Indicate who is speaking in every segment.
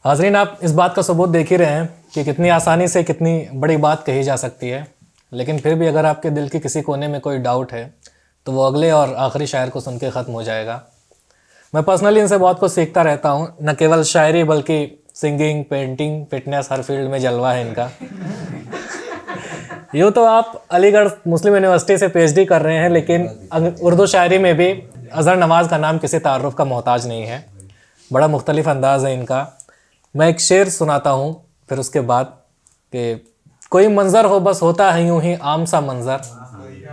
Speaker 1: حاضرین، آپ اس بات کا ثبوت دیکھ ہی رہے ہیں کہ کتنی آسانی سے کتنی بڑی بات کہی جا سکتی ہے، لیکن پھر بھی اگر آپ کے دل کے کسی کونے میں کوئی ڈاؤٹ ہے تو وہ اگلے اور آخری شاعر کو سن کے ختم ہو جائے گا۔ میں پرسنلی ان سے بہت کچھ سیکھتا رہتا ہوں، نہ کیول شاعری بلکہ سنگنگ، پینٹنگ، فٹنس، ہر فیلڈ میں جلوہ ہے ان کا۔ یوں تو آپ علی گڑھ مسلم یونیورسٹی سے پی ایچ ڈی کر رہے ہیں، لیکن اردو شاعری میں بھی اظہر نواز کا نام کسی تعارف کا محتاج نہیں ہے۔ بڑا مختلف انداز ہے ان کا۔ میں ایک شعر سناتا ہوں، پھر اس کے بعد کہ کوئی منظر ہو بس ہوتا ہے یوں ہی عام سا منظر،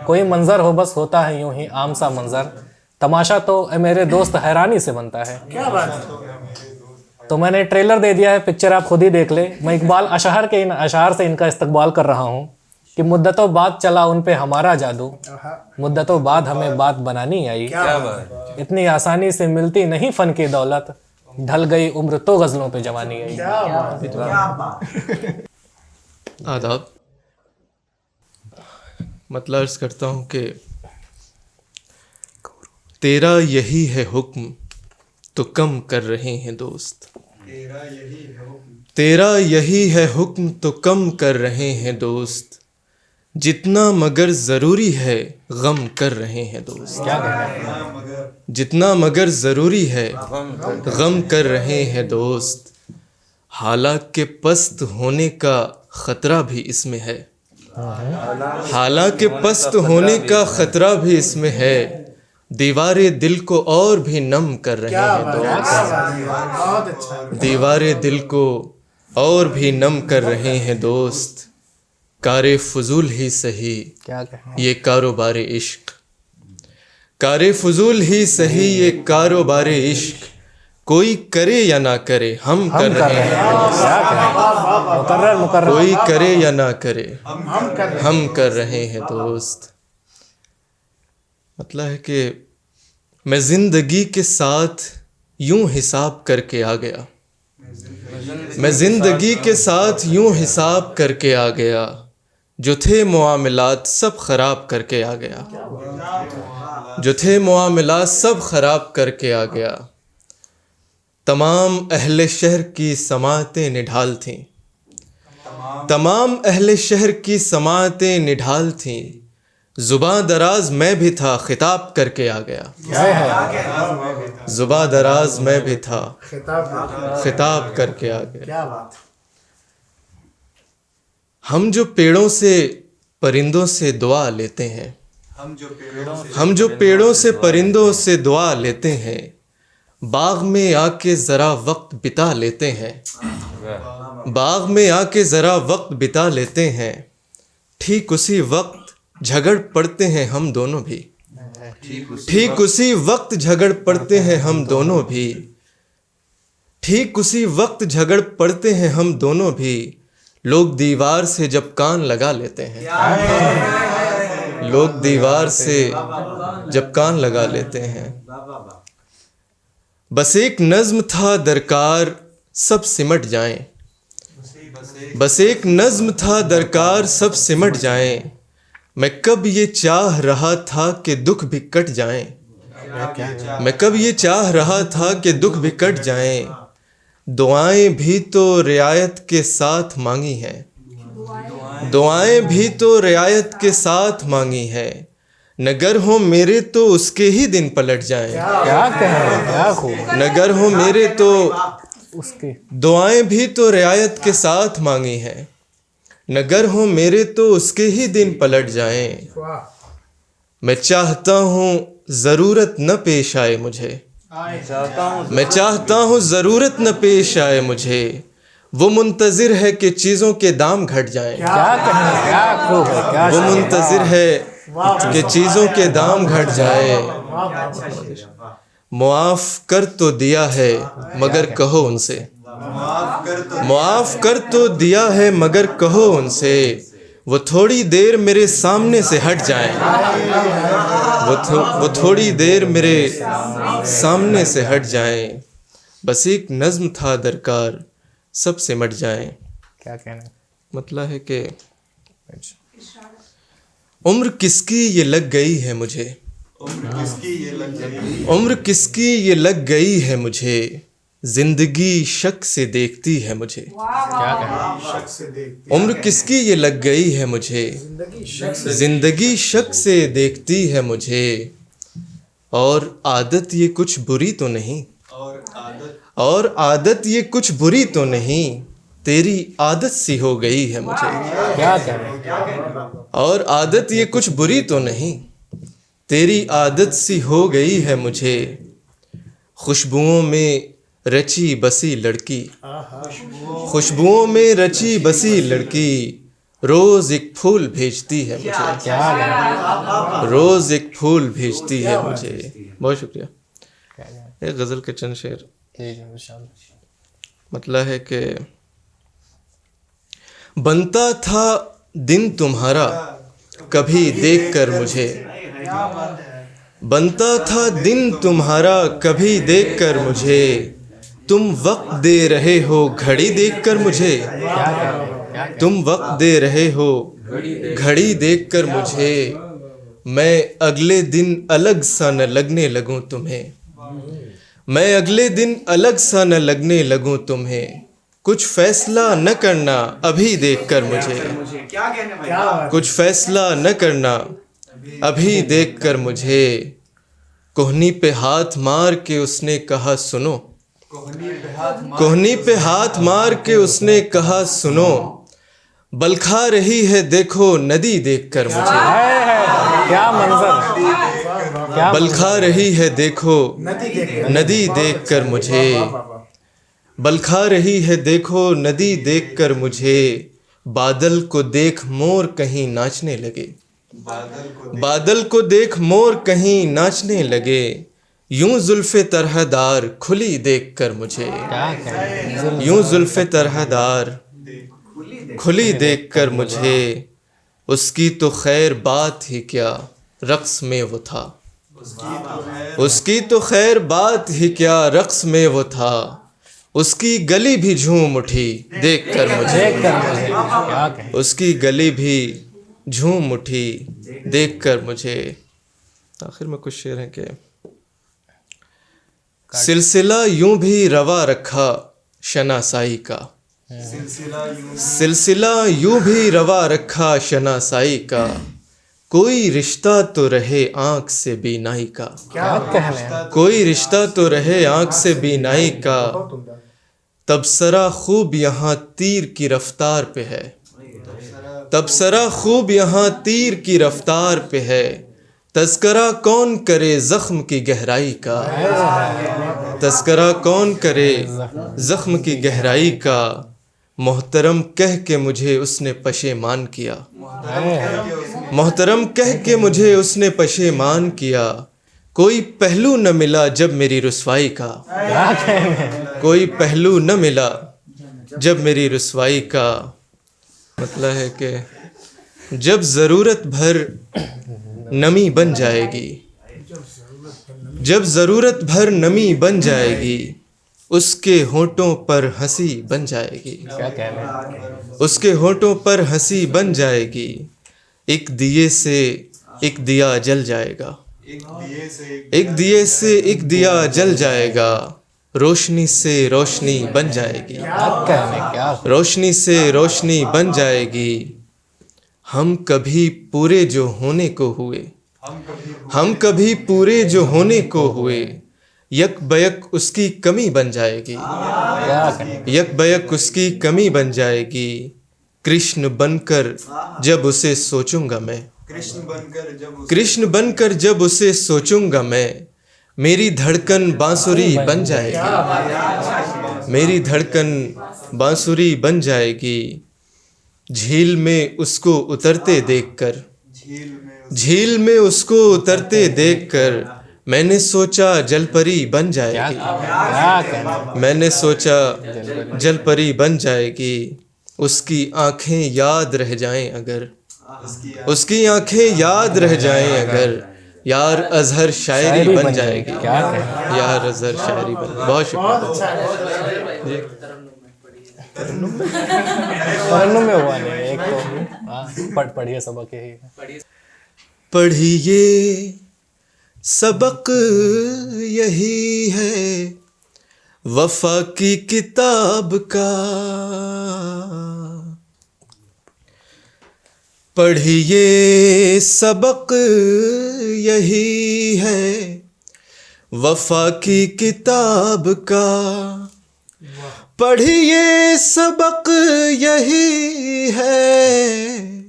Speaker 1: کوئی منظر ہو بس ہوتا ہے یوں ہی عام سا منظر، تماشا تو اے میرے دوست حیرانی سے بنتا ہے۔
Speaker 2: کیا بات ہے!
Speaker 1: تو میں نے ٹریلر دے دیا ہے، پکچر آپ خود ہی دیکھ لیں۔ میں اقبال اشعار کے ان اشعار سے ان کا استقبال کر رہا ہوں کہ مدتوں بعد چلا ان پہ ہمارا جادو، مدتوں بعد ہمیں بات بنانی آئی، اتنی آسانی سے ملتی نہیں فن کی دولت، ڈھل گئی عمر تو غزلوں پہ جوانی آئی۔
Speaker 3: آداب۔ مطلب عرض کرتا ہوں کہ تیرا یہی ہے حکم تو کم کر رہے ہیں دوست، تیرا یہی ہے حکم تو کم کر رہے ہیں دوست، جتنا مگر ضروری ہے غم کر رہے ہیں دوست، جتنا مگر ضروری ہے غم کر رہے ہیں دوست، حالانکہ پست ہونے کا خطرہ بھی اس میں ہے، حالانکہ پست ہونے کا خطرہ بھی اس میں ہے، دیوار دل کو اور بھی نم کر رہے ہیں دوست، دیوار دل کو اور بھی نم کر رہے ہیں دوست، کار فضول ہی سہی یہ کاروبار عشق، کار فضول ہی سہی یہ کاروبار عشق، کوئی کرے یا نہ کرے ہم کر رہے ہیں، کوئی کرے یا نہ کرے ہم کر رہے ہیں دوست۔ مطلب ہے کہ میں زندگی کے ساتھ یوں حساب کر کے آ گیا، میں زندگی کے ساتھ یوں حساب کر کے آ گیا، جو تھے معاملات سب خراب کر کے آ گیا، جو تھے معاملات سب خراب کر کے آ گیا، تمام اہل شہر کی سماعتیں نڈھال تھیں، تمام اہل شہر کی سماعتیں نڈھال تھیں، زباں دراز میں بھی تھا خطاب کر کے آ گیا، زباں دراز میں بھی تھا خطاب کر کے آ گیا۔ ہم جو پیڑوں سے پرندوں سے دعا لیتے ہیں، ہم جو پیڑوں سے پرندوں سے دعا لیتے ہیں، باغ میں آ کے ذرا وقت بتا لیتے ہیں، باغ میں آ کے ذرا وقت بتا لیتے ہیں، ٹھیک اسی وقت جھگڑ پڑتے ہیں ہم دونوں بھی، ٹھیک اسی وقت جھگڑ پڑتے ہیں ہم دونوں بھی، ٹھیک اسی وقت جھگڑ پڑتے ہیں ہم دونوں بھی، لوگ دیوار سے جب کان لگا لیتے ہیں، لوگ دیوار سے جب کان لگا لیتے ہیں، بس ایک نظم تھا درکار سب سمٹ جائیں، بس ایک نظم تھا درکار سب سمٹ جائیں، میں کب یہ چاہ رہا تھا کہ دکھ بھی کٹ جائیں، میں کب یہ چاہ رہا تھا کہ دکھ بھی کٹ جائیں، دعائیں بھی تو رعایت کے ساتھ مانگی ہیں، دعائیں بھی تو رعایت کے ساتھ مانگی ہیں، نگر ہو میرے تو اس کے ہی دن پلٹ جائیں، نگر ہو میرے تو
Speaker 1: اس کے
Speaker 3: دعائیں بھی تو رعایت کے ساتھ مانگی ہیں، نگر ہو میرے تو اس کے ہی دن پلٹ جائیں، میں چاہتا ہوں ضرورت نہ پیش آئے مجھے، میں چاہتا ہوں ضرورت نہ پیش آئے مجھے، وہ منتظر ہے کہ چیزوں کے دام گھٹ جائیں، وہ منتظر ہے کہ چیزوں کے دام گھٹ جائے، معاف کر تو دیا ہے مگر کہو ان سے، معاف کر تو دیا ہے مگر کہو ان سے، وہ تھوڑی دیر میرے سامنے سے ہٹ جائیں، وہ تھوڑی دیر میرے سامنے سے ہٹ جائیں، بس ایک نظم تھا درکار سب سمٹ جائیں۔
Speaker 1: کیا کہنا ہے؟
Speaker 3: مطلب ہے کہ عمر کس کی یہ لگ گئی ہے مجھے، عمر کس کی یہ لگ گئی ہے مجھے، زندگی شک سے دیکھتی ہے مجھے.
Speaker 1: کیا کہنا.
Speaker 2: شخص سے دیکھتی
Speaker 3: عمر کس کی یہ لگ گئی ہے مجھے, زندگی شک سے دیکھتی ہے مجھے. اور عادت یہ کچھ بری تو نہیں, اور عادت یہ کچھ بری تو نہیں, تیری عادت سی ہو گئی ہے مجھے.
Speaker 1: کیا کہنا.
Speaker 3: اور عادت یہ کچھ بری تو نہیں, تیری عادت سی ہو گئی ہے مجھے. خوشبوؤں میں رچی بسی لڑکی, خوشبوؤں میں رچی بسی لڑکی, روز ایک پھول بھیجتی ہے مجھے.
Speaker 1: کیا کہنا.
Speaker 3: روز ایک پھول بھیجتی ہے مجھے. بہت شکریہ.
Speaker 1: کیا کہنا.
Speaker 3: ایک غزل کے چند شعر.
Speaker 1: جی جی انشاءاللہ.
Speaker 3: مطلب ہے کہ بنتا تھا دن تمہارا کبھی دیکھ کر مجھے, بنتا تھا دن تمہارا کبھی دیکھ کر مجھے, تم وقت دے رہے ہو گھڑی دیکھ کر مجھے, تم وقت دے رہے ہو گھڑی دیکھ کر مجھے. میں اگلے دن الگ سا نہ لگنے لگوں تمہیں, میں اگلے دن الگ سا نہ لگنے لگوں تمہیں, کچھ فیصلہ نہ کرنا ابھی دیکھ کر مجھے, کچھ فیصلہ نہ کرنا ابھی دیکھ کر مجھے. کوہنی پہ ہاتھ مار کے اس نے کہا سنو, کوہنی پہ ہاتھ مار کے اس نے کہا سنو, بلکھا رہی ہے دیکھو ندی دیکھ کر مجھے,
Speaker 1: کیا منظر.
Speaker 3: بلکھا رہی ہے دیکھو ندی دیکھ کر مجھے, بلکھا رہی ہے دیکھو ندی دیکھ کر مجھے. بادل کو دیکھ مور کہیں ناچنے لگے, بادل کو دیکھ مور کہیں ناچنے لگے, یوں زلف طرح دار کھلی دیکھ کر مجھے, یوں زلف طرح دار کھلی دیکھ کر مجھے. اس کی تو خیر بات ہی کیا رقص میں وہ تھا, اس کی تو خیر بات ہی کیا رقص میں وہ تھا, اس کی گلی بھی جھوم اٹھی دیکھ کر مجھے, اس کی گلی بھی جھوم اٹھی دیکھ کر مجھے. آخر میں کچھ شعر ہیں کہ سلسلہ یوں بھی روا رکھا شناسائی کا, سلسلہ یوں بھی روا رکھا شناسائی کا, کوئی رشتہ تو رہے آنکھ سے بینائی کا, کوئی رشتہ تو رہے آنکھ سے بینائی کا. تبصرہ خوب یہاں تیر کی رفتار پہ ہے, تبصرہ خوب یہاں تیر کی رفتار پہ ہے, تذکرہ کون کرے زخم کی گہرائی کا, تذکرہ کون کرے زخم کی گہرائی کا. محترم کہہ کے مجھے اس نے پشیمان کیا, محترم کہہ کے مجھے اس نے پشیمان کیا. کوئی پہلو نہ ملا جب میری رسوائی کا, کوئی پہلو نہ ملا جب میری رسوائی کا. مطلب ہے کہ جب ضرورت بھر نمی بن جائے گی, جب ضرورت بھر نمی بن جائے گی, اس کے ہونٹوں پر ہنسی بن جائے گی, اس کے ہونٹوں پر ہنسی بن جائے گی. ایک دیے سے ایک دیا جل جائے گا, ایک دیے سے ایک دیا جل جائے گا, روشنی سے روشنی بن جائے گی, روشنی سے روشنی بن جائے گی. ہم کبھی پورے جو ہونے کو ہوئے, ہم کبھی پورے جو ہونے کو ہوئے, یک بیک اس کی کمی بن جائے گی, یک بیک اس کی کمی بن جائے گی. کرشن بن کر جب اسے سوچوں گا میں, کرشن بن کر جب اسے سوچوں گا میں, میری دھڑکن بانسری بن جائے گی, میری دھڑکن بانسری بن جائے گی. جھیل میں اس کو اترتے دیکھ کر, جھیل میں اس کو اترتے دیکھ کر, میں نے سوچا جل پری بن جائے گی, میں نے سوچا جل پری بن جائے گی. اس کی آنکھیں یاد رہ جائیں اگر, اس کی آنکھیں یاد رہ جائیں اگر, یار اظہر شاعری بن جائے گی, یار اظہر شاعری بن. بہت شکریہ.
Speaker 1: ترنم میں ہوا نہیں ایک تو پڑھیے سبق یہی,
Speaker 3: پڑھیے سبق یہی ہے, وفا کی کتاب کا پڑھیے سبق یہی ہے وفا کی کتاب کا پڑھیے سبق یہی ہے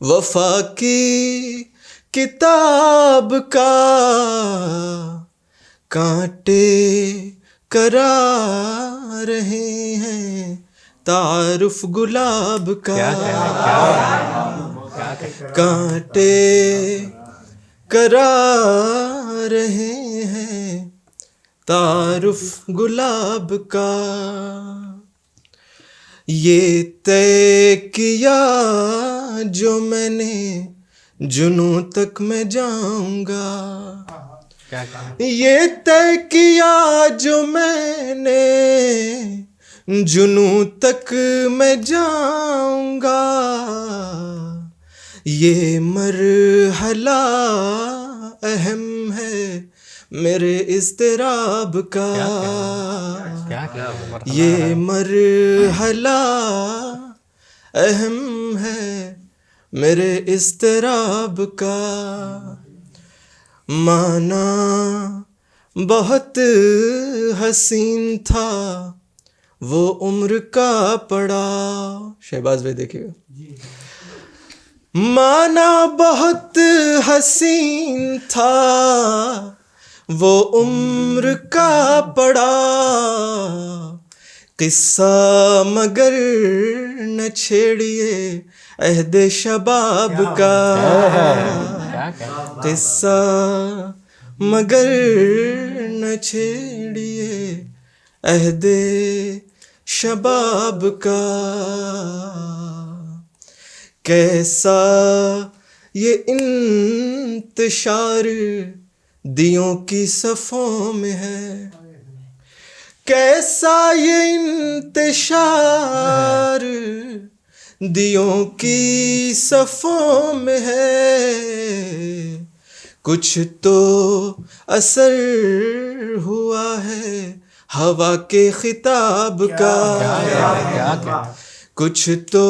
Speaker 3: وفا کی کتاب کا کانٹے کرا رہے ہیں تعارف گلاب کا کانٹے کرا رہے ہیں تعارف گلاب کا یہ طے کیا جو میں نے جنوں تک میں جاؤں گا یہ طے کیا جو میں نے جنوں تک میں جاؤں گا یہ مرحلہ اہم ہے میرے اضطراب کا یہ مرحلہ اہم ہے میرے اضطراب کا مانا بہت حسین تھا وہ عمر کا پڑاؤ شہباز بھائی دیکھیے گا مانا بہت حسین تھا وہ عمر کا پڑاؤ قصہ مگر نہ چھیڑیے عہد شباب کا قصہ مگر نہ چھیڑیے عہد شباب کا کیسا یہ انتشار دیوں کی صفوں میں ہے کیسا یہ انتشار دیوں کی صفوں میں ہے کچھ تو اثر ہوا ہے ہوا کے خطاب کا کچھ تو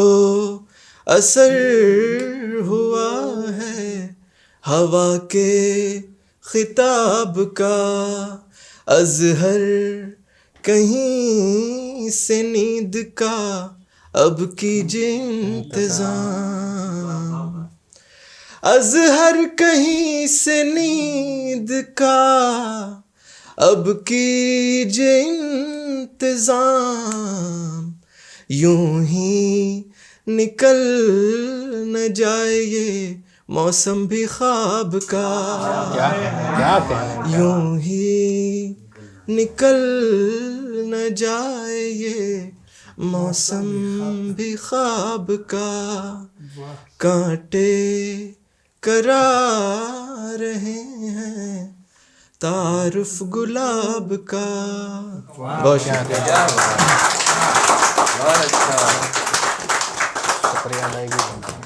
Speaker 3: اثر ہوا ہے ہوا کے خطاب کا ازہر کہیں سے نیند کا اب کیجئے انتظام ازہر کہیں سے نیند کا اب کیجئے انتظام یوں ہی نکل نہ جائے یہ موسم بھی خواب کا یوں ہی نکل نہ جائے یہ موسم بھی خواب کا کانٹے کرا رہے ہیں تعارف گلاب کا بہت شکریہ
Speaker 1: شکریہ